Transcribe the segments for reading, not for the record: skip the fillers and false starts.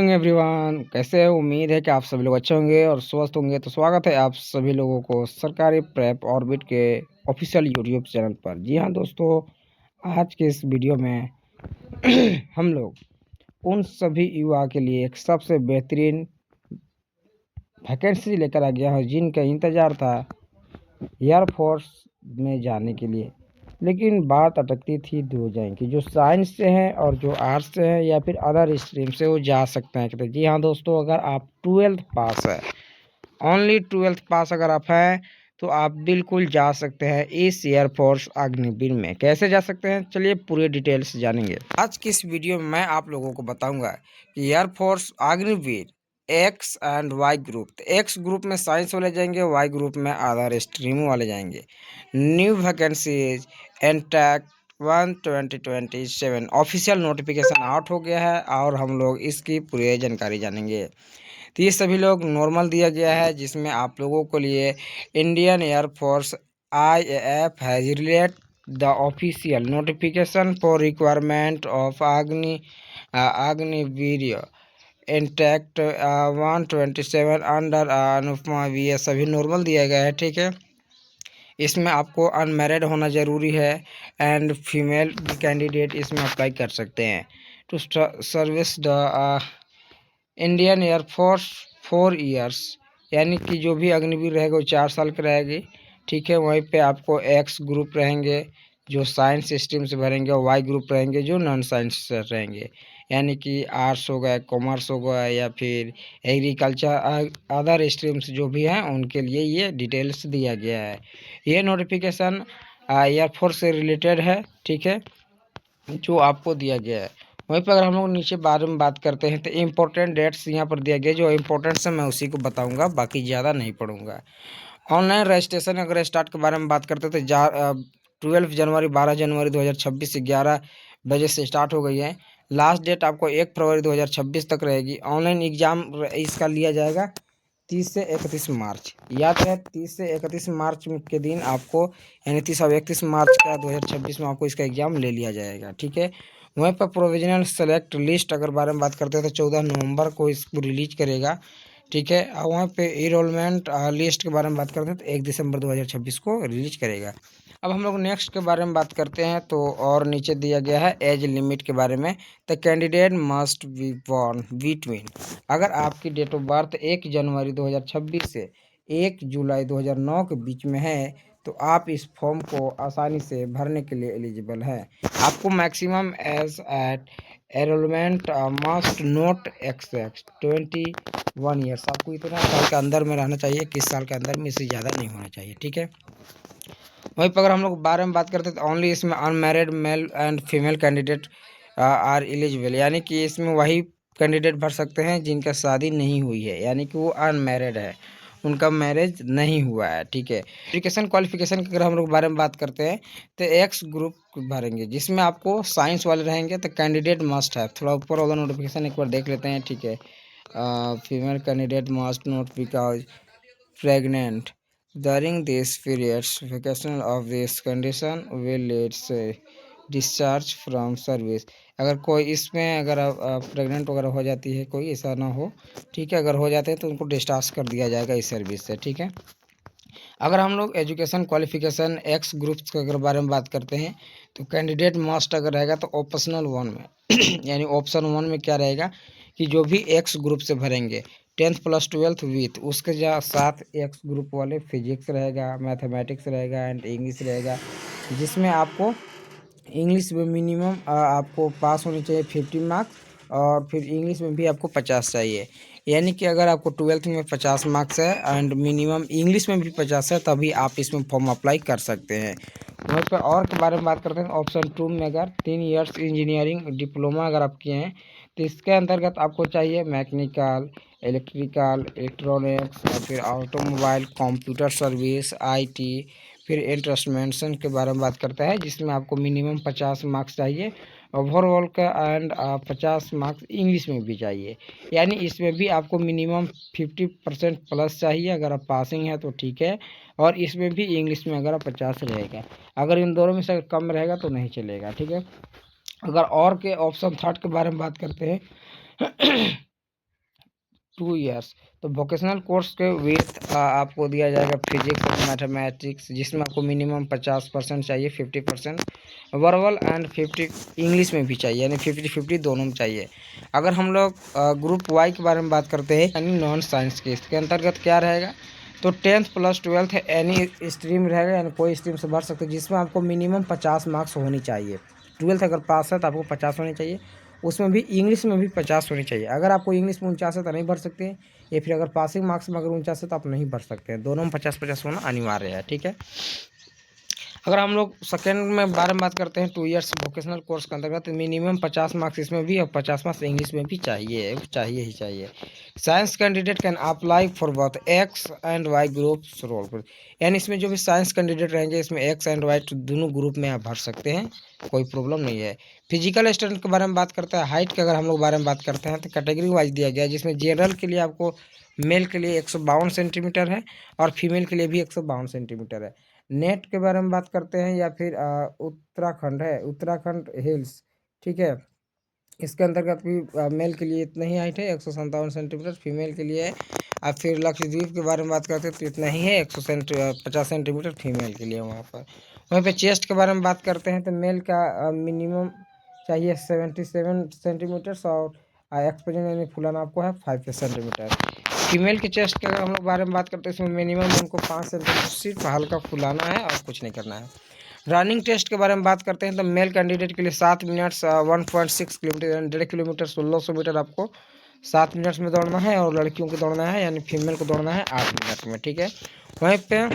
Morning everyone, कैसे हैं? उम्मीद है कि आप सभी लोग अच्छे होंगे और स्वस्थ होंगे। तो स्वागत है आप सभी लोगों को सरकारी प्रेप ऑर्बिट के ऑफिशियल यूट्यूब चैनल पर। जी हाँ दोस्तों, आज के इस वीडियो में हम लोग उन सभी युवा के लिए एक सबसे बेहतरीन वैकेंसी लेकर आ गया हूँ जिनका इंतज़ार था एयरफोर्स में जाने के लिए। लेकिन बात अटकती थी दो जगह की, जो साइंस से हैं और जो आर्ट्स से हैं या फिर अदर स्ट्रीम से, वो जा सकते हैं। कहते जी हाँ दोस्तों, अगर आप 12th पास है, ओनली 12th पास अगर आप हैं तो आप बिल्कुल जा सकते हैं इस एयरफोर्स अग्निवीर में। कैसे जा सकते हैं, चलिए पूरे डिटेल्स जानेंगे आज की इस वीडियो में। मैं आप लोगों को बताऊंगा कि Air Force Agniveer X and Y group. X group में साइंस वाले जाएंगे, वाई ग्रुप में अदर स्ट्रीम वाले जाएंगे। New vacancies intake 1/2027 official notification out हो गया है और हम लोग इसकी पूरी जानकारी जानेंगे। तो ये सभी लोग नॉर्मल दिया गया है, जिसमें आप लोगों के लिए Indian air force IAF has relate the official notification for requirement of Agniveer intact 1/27 under Anupama VS सभी नॉर्मल दिया गया है। ठीक है, इसमें आपको अनमैरिड होना ज़रूरी है एंड फीमेल कैंडिडेट इसमें अप्लाई कर सकते हैं। To service the Indian Air Force 4 years, यानी कि जो भी अग्निवीर रहेगा वो 4 साल का रहेगी। ठीक है, वहीं पे आपको एक्स ग्रुप रहेंगे जो साइंस स्ट्रीम से भरेंगे और वाई ग्रुप रहेंगे जो नॉन साइंस से रहेंगे, यानी कि आर्ट्स हो गए, कॉमर्स हो गया या फिर एग्रीकल्चर, अदर स्ट्रीम्स जो भी हैं उनके लिए ये डिटेल्स दिया गया है। ये नोटिफिकेशन एयरफोर्स से रिलेटेड है। ठीक है, जो आपको दिया गया है। वहीं पर अगर हम लोग नीचे बारे में बात करते हैं तो इम्पोर्टेंट डेट्स यहाँ पर दिया गया, जो इम्पोर्टेंट है मैं उसी को बताऊंगा, बाकी ज़्यादा नहीं पढ़ूंगा। ऑनलाइन रजिस्ट्रेशन अगर स्टार्ट के बारे में बात करते हैं तो 12 जनवरी 12 जनवरी 2026 से 11 बजे से स्टार्ट हो गई है। लास्ट डेट आपको 1 फरवरी 2026 तक रहेगी। ऑनलाइन एग्ज़ाम इसका लिया जाएगा 30 से 31 मार्च। याद है, 30 से 31 मार्च के दिन आपको, यानी 30 और 31 मार्च का 2026 में आपको इसका एग्ज़ाम ले लिया जाएगा। ठीक है, वहीं पर प्रोविजनल सेलेक्ट लिस्ट अगर बारे में बात करते हैं तो 14 नवंबर को इसको रिलीज करेगा। ठीक है, और वहाँ पे इनरोलमेंट लिस्ट के बारे में बात करते हैं तो 1 दिसंबर 2026 को रिलीज करेगा। अब हम लोग नेक्स्ट के बारे में बात करते हैं तो, और नीचे दिया गया है एज लिमिट के बारे में। The candidate must be born between, अगर आपकी डेट ऑफ बर्थ 1 जनवरी 2026 से 1 जुलाई 2009 के बीच में है तो आप इस फॉर्म को आसानी से भरने के लिए एलिजिबल हैं। आपको maximum age at enrolment must not exceed 21 years, आपको इतना साल के अंदर में रहना चाहिए, 21 साल के अंदर में, इससे ज़्यादा नहीं होना चाहिए। ठीक है, वहीं पर अगर हम लोग बारे में बात करते हैं तो ओनली इसमें unmarried male and female candidate are eligible, यानी कि इसमें वही कैंडिडेट भर सकते हैं जिनका शादी नहीं हुई है, यानी कि वो अनमैरिड है, उनका मैरिज नहीं हुआ है। ठीक है, एजुकेशन क्वालिफिकेशन की अगर हम लोग बारे में बात करते हैं तो एक्स ग्रुप भरेंगे, जिसमें आपको साइंस वाले रहेंगे तो कैंडिडेट मस्ट है। थोड़ा ऊपर वाला नोटिफिकेशन एक बार देख लेते हैं। ठीक है, female candidate must not because pregnant during these periods. Vacation of this condition will lead to discharge from service. अगर कोई इसमें अगर प्रेग्नेंट वगैरह हो जाती है, कोई ऐसा ना हो। ठीक है, अगर हो जाते हैं तो उनको डिस्चार्ज कर दिया जाएगा इस सर्विस से। ठीक है, अगर हम लोग एजुकेशन क्वालिफिकेशन एक्स ग्रुप्स के अगर बारे में बात करते हैं तो कैंडिडेट मस्ट अगर रहेगा तो ऑप्शनल 1 में यानी ऑप्शन 1 में क्या रहेगा कि जो भी एक्स ग्रुप से भरेंगे 10th प्लस 12th विथ, उसके साथ एक्स ग्रुप वाले फिजिक्स रहेगा, मैथमेटिक्स रहेगा एंड इंग्लिश रहेगा, जिसमें आपको इंग्लिश में मिनिमम आपको पास होनी चाहिए 50 मार्क्स, और फिर इंग्लिश में भी आपको 50 चाहिए। यानी कि अगर आपको 12th में 50 मार्क्स है एंड मिनिमम इंग्लिश में भी 50 है, तभी आप इसमें फॉर्म अप्लाई कर सकते हैं। वहीं पर और के बारे में बात करते हैं, ऑप्शन 2 में अगर 3 इयर्स इंजीनियरिंग डिप्लोमा अगर आप किए हैं तो इसके अंतर्गत आपको चाहिए मैकेनिकल, इलेक्ट्रिकल, इलेक्ट्रॉनिक्स या फिर ऑटोमोबाइल, कंप्यूटर सर्विस, IT, फिर इंस्ट्रूमेंटेशन के बारे में बात करता है, जिसमें आपको मिनिमम 50 मार्क्स चाहिए ओवरऑल का एंड 50 मार्क्स इंग्लिश में भी चाहिए, यानी इसमें भी आपको मिनिमम 50% प्लस चाहिए। अगर आप पासिंग है तो ठीक है, और इसमें भी इंग्लिश में अगर 50 रहेगा, अगर इन दोनों में से कम रहेगा तो नहीं चलेगा। ठीक है, अगर और के ऑप्शन 3 के बारे में बात करते हैं 2 इयर्स। तो वोकेशनल कोर्स के विथ आपको दिया जाएगा फिजिक्स और मैथमेटिक्स, जिसमें आपको मिनिमम 50% चाहिए, 50% वर्बल एंड 50 इंग्लिश में भी चाहिए, यानी 50-50 दोनों में चाहिए। अगर हम लोग ग्रुप वाई के बारे में बात करते हैं, यानी नॉन साइंस के, इसके अंतर्गत क्या रहेगा, तो 10th + 12th एनी स्ट्रीम रहेगा, यानी कोई स्ट्रीम से भर सकते हैं, जिसमें आपको मिनिमम 50 मार्क्स होनी चाहिए। 12th अगर पास है तो आपको 50 होनी चाहिए, उसमें भी इंग्लिश में भी 50 होनी चाहिए। अगर आपको इंग्लिश में 49 है तो नहीं भर सकते हैं, या फिर अगर पासिंग मार्क्स में अगर 49 है तो आप नहीं भर सकते हैं। दोनों में 50-50 होना अनिवार्य है, ठीक है। अगर हम लोग सेकेंड में बारे में बात करते हैं, 2 इयर्स वोकेशनल कोर्स के अंतर्गत मिनिमम 50 मार्क्स इसमें भी और 50 मार्क्स इंग्लिश में भी चाहिए, चाहिए ही चाहिए। Science candidate can apply for both X and Y groups role, यानी इसमें जो भी साइंस कैंडिडेट रहेंगे, इसमें एक्स एंड वाई दोनों ग्रुप में आप भर सकते हैं, कोई प्रॉब्लम नहीं है। फिजिकल स्टैंडर्ड के बारे में बात करते हैं, हाइट के अगर हम लोग बारे में बात करते हैं तो कैटेगरी वाइज दिया गया है, जिसमें जनरल के लिए आपको मेल के लिए 152 सेंटीमीटर है और फीमेल के लिए भी 152 सेंटीमीटर है। नेट के बारे में बात करते हैं, या फिर उत्तराखंड है, उत्तराखंड हिल्स, ठीक है। इसके अंतर्गत भी मेल के लिए इतना ही हाइट है, 157 सेंटीमीटर, फीमेल के लिए है। अब फिर लक्षद्वीप के बारे में बात करते हैं तो इतना ही है, 50 सेंटीमीटर फीमेल के लिए वहाँ पर। वहीं पे चेस्ट के बारे में बात करते हैं तो मेल का मिनिमम चाहिए 77 सेंटीमीटर और एक्सपोजन यानी फुलाना आपको है 5 सेंटीमीटर। फीमेल के चेस्ट के अगर हम लोग बारे में बात करते हैं, इसमें मिनिमम उनको 5 सेंटीमीटर सिर्फ हल्का फुलाना है और कुछ नहीं करना है। रनिंग टेस्ट के बारे में बात करते हैं तो मेल कैंडिडेट के लिए 7 मिनट्स 1.6 किलोमीटर यानी 1.5 किलोमीटर 1600 मीटर आपको 7 मिनट्स में दौड़ना है, और लड़कियों को दौड़ना है यानी फीमेल को दौड़ना है 8 मिनट में, ठीक है। वहीं पे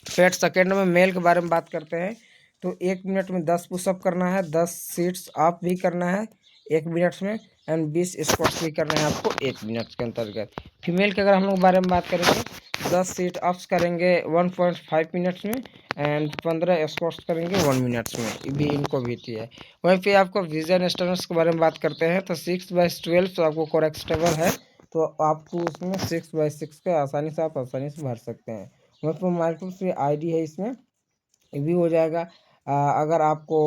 फेट सेकेंड में मेल के बारे में बात करते हैं तो 1 मिनट में 10 पुशअप करना है, 10 सीट्स अप भी करना है 1 मिनट में, एंड 20 स्क्वाट्स भी करना है आपको 1 मिनट के अंतर्गत। फीमेल के अगर हम लोग बारे में बात करेंगे, 10 सीट अप्स करेंगे 1.5 मिनट्स में, एंड 15 स्क्वाट्स करेंगे 1 मिनट्स में, ये भी इनको भी थी है। वहीं पे आपको विजन स्टैंडर्ड्स के बारे में बात करते हैं तो 6/12 तो आपको करेक्टेबल है, तो आपको उसमें 6/6 के आसानी से आप आसानी से भर सकते हैं। वहीं पर माइक्रोसॉफ्ट ID है, इसमें ये भी हो जाएगा। अगर आपको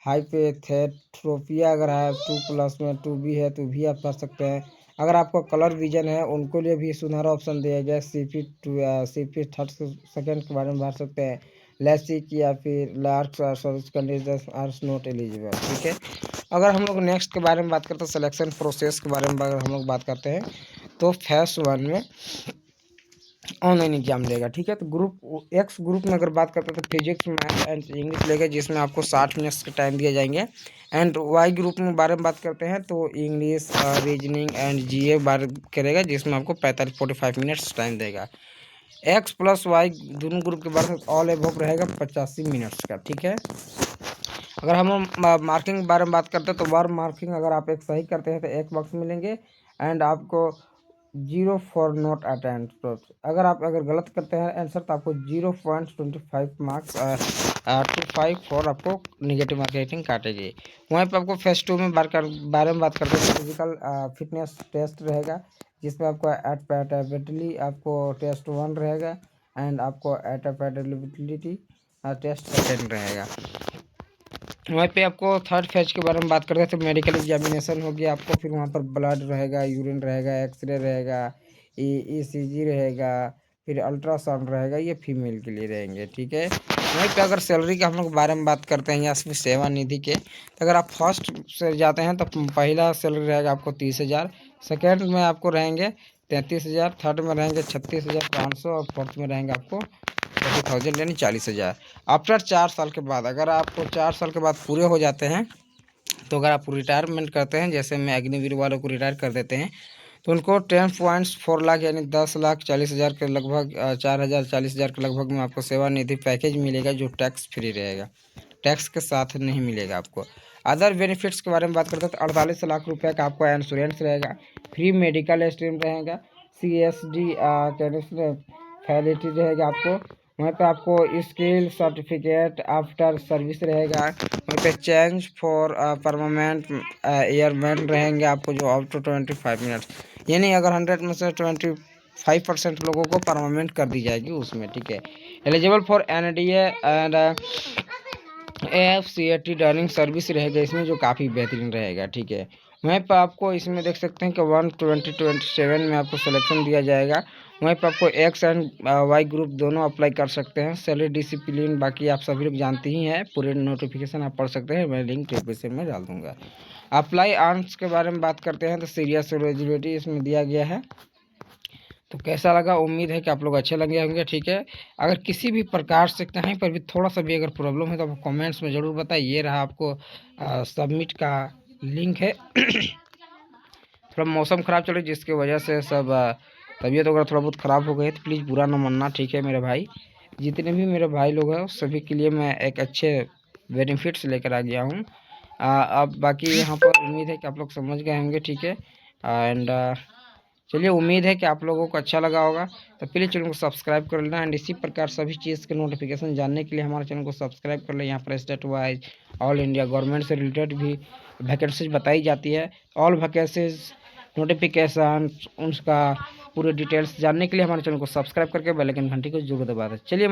हाइपरथेट्रोपिया अगर है 2+ में 2B है तो भी आप कर सकते हैं। अगर आपको कलर विजन है उनको लिए भी सुनहरा ऑप्शन दिया गया है, CP थर्ड सेकेंड के बारे में भर सकते हैं। लेसिक या फिर लार्क्स service condition are not eligible, ठीक है। अगर हम लोग नेक्स्ट के बारे में बात करते हैं, सिलेक्शन प्रोसेस के बारे में अगर हम लोग बात करते हैं तो फेज 1 में ऑनलाइन एग्जाम लेगा, ठीक है। तो ग्रुप एक्स ग्रुप में अगर बात करते हैं तो फिजिक्स मैथ एंड इंग्लिश लेगा, जिसमें आपको 60 मिनट्स के टाइम दिए जाएंगे। एंड वाई ग्रुप में बारे में बात करते हैं तो इंग्लिश रीजनिंग एंड GA बारे करेगा, जिसमें आपको 45-45 मिनट्स टाइम देगा। एक्स + वाई दोनों ग्रुप के बारे में ऑल एबव रहेगा 85 मिनट्स का, ठीक है। अगर हम मार्किंग के बारे में बात करते हैं तो 1 मार्किंग अगर आप एक सही करते हैं तो 1 मार्क्स मिलेंगे, एंड आपको 0 फॉर नॉट अटेंड। अगर आप गलत करते हैं आंसर तो आपको 0.25 मार्क्स 25 फॉर आपको निगेटिव मार्किंग काटेगी। वहीं पर आपको फेज 2 में बारे में बात करते हैं, फिजिकल फिटनेस टेस्ट रहेगा, जिसमें आपको एडैप्टेबिलिटी आपको टेस्ट 1 रहेगा, एंड आपको एडैप्टेबिलिटी टेस्ट सेकेंड रहेगा। वहीं पे आपको थर्ड फेज के बारे में बात करते हैं तो मेडिकल एग्जामिनेशन हो गया आपको, फिर वहाँ पर ब्लड रहेगा, यूरिन रहेगा, एक्सरे रहेगा, ECG रहेगा, फिर अल्ट्रासाउंड रहेगा, ये फीमेल के लिए रहेंगे, ठीक है। वहीं पे अगर सैलरी का हम लोग बारे में बात करते हैं या फिर सेवानिधि के, तो अगर आप फर्स्ट से जाते हैं तो पहला सैलरी रहेगा आपको 30,000, सेकेंड में आपको रहेंगे 33,000, थर्ड में रहेंगे 36,500 और फोर्थ में रहेंगे आपको 40,000 यानी 40,000। आफ्टर 4 साल के बाद, अगर आपको 4 साल के बाद पूरे हो जाते हैं, तो अगर आप रिटायरमेंट करते हैं, जैसे मैं अग्निवीर वालों को रिटायर कर देते हैं, तो उनको 10.4 लाख यानी 10,40,000 के लगभग 4,40,000 के लगभग में आपको सेवानिधि पैकेज मिलेगा, जो टैक्स फ्री रहेगा, टैक्स के साथ नहीं मिलेगा आपको। अदर बेनिफिट्स के बारे में बात करते हैं तो 48 लाख रुपए का आपको इंश्योरेंस रहेगा, फ्री मेडिकल स्ट्रीम रहेगा, CSD फैसिलिटी रहेगा आपको। वहाँ पे आपको स्किल सर्टिफिकेट आफ्टर सर्विस रहेगा, वहाँ पे चेंज फॉर परमानेंट एयरमैन रहेंगे आपको, जो अप टू 25 मिनट्स, यानी अगर 100 में से 25% लोगों को परमानेंट कर दी जाएगी उसमें, ठीक है। Eligible for NDA and AFCAT running service रहेगा इसमें, जो काफ़ी बेहतरीन रहेगा, ठीक है। वहीं पर आपको इसमें देख सकते हैं कि 1/20/27 में आपको सिलेक्शन दिया जाएगा। वहीं पर आपको एक्स एंड वाई ग्रुप दोनों अप्लाई कर सकते हैं। सैलरी डिसिप्लिन बाकी आप सभी लोग जानते ही हैं, पूरे नोटिफिकेशन आप पढ़ सकते हैं, मैं लिंक डिस्क्रिप्शन में डाल दूंगा। अप्लाई आर्म्स के बारे में बात करते हैं तो सीरियस एलिजिबिलिटी इसमें दिया गया है। तो कैसा लगा, उम्मीद है कि आप लोग अच्छे लगे होंगे। ठीक है, अगर किसी भी प्रकार से कहीं पर भी थोड़ा सा भी अगर प्रॉब्लम है तो आप कमेंट्स में ज़रूर बताइए। ये रहा आपको सबमिट का लिंक है। थोड़ा मौसम ख़राब चल रही है जिसकी वजह से सब तबीयत वगैरह थोड़ा बहुत ख़राब हो गई है, तो प्लीज़ बुरा ना मानना। ठीक है मेरे भाई, जितने भी मेरे भाई लोग हैं सभी के लिए मैं एक अच्छे बेनिफिट्स लेकर आ गया हूँ। अब बाकी यहाँ पर उम्मीद है कि आप लोग समझ गए होंगे। ठीक है, एंड चलिए, उम्मीद है कि आप लोगों को अच्छा लगा होगा। तो प्लीज़ चैनल को सब्सक्राइब कर लेना, एंड इसी प्रकार सभी चीज़ के नोटिफिकेशन जानने के लिए हमारे चैनल को सब्सक्राइब कर लें। यहाँ पर state wise all India government से रिलेटेड भी वैकेंसीज बताई जाती है। ऑल वैकेंसीज नोटिफिकेशन उसका पूरे डिटेल्स जानने के लिए हमारे चैनल को सब्सक्राइब करके बेल आइकन घंटी को जरूर दबा दें। चलिए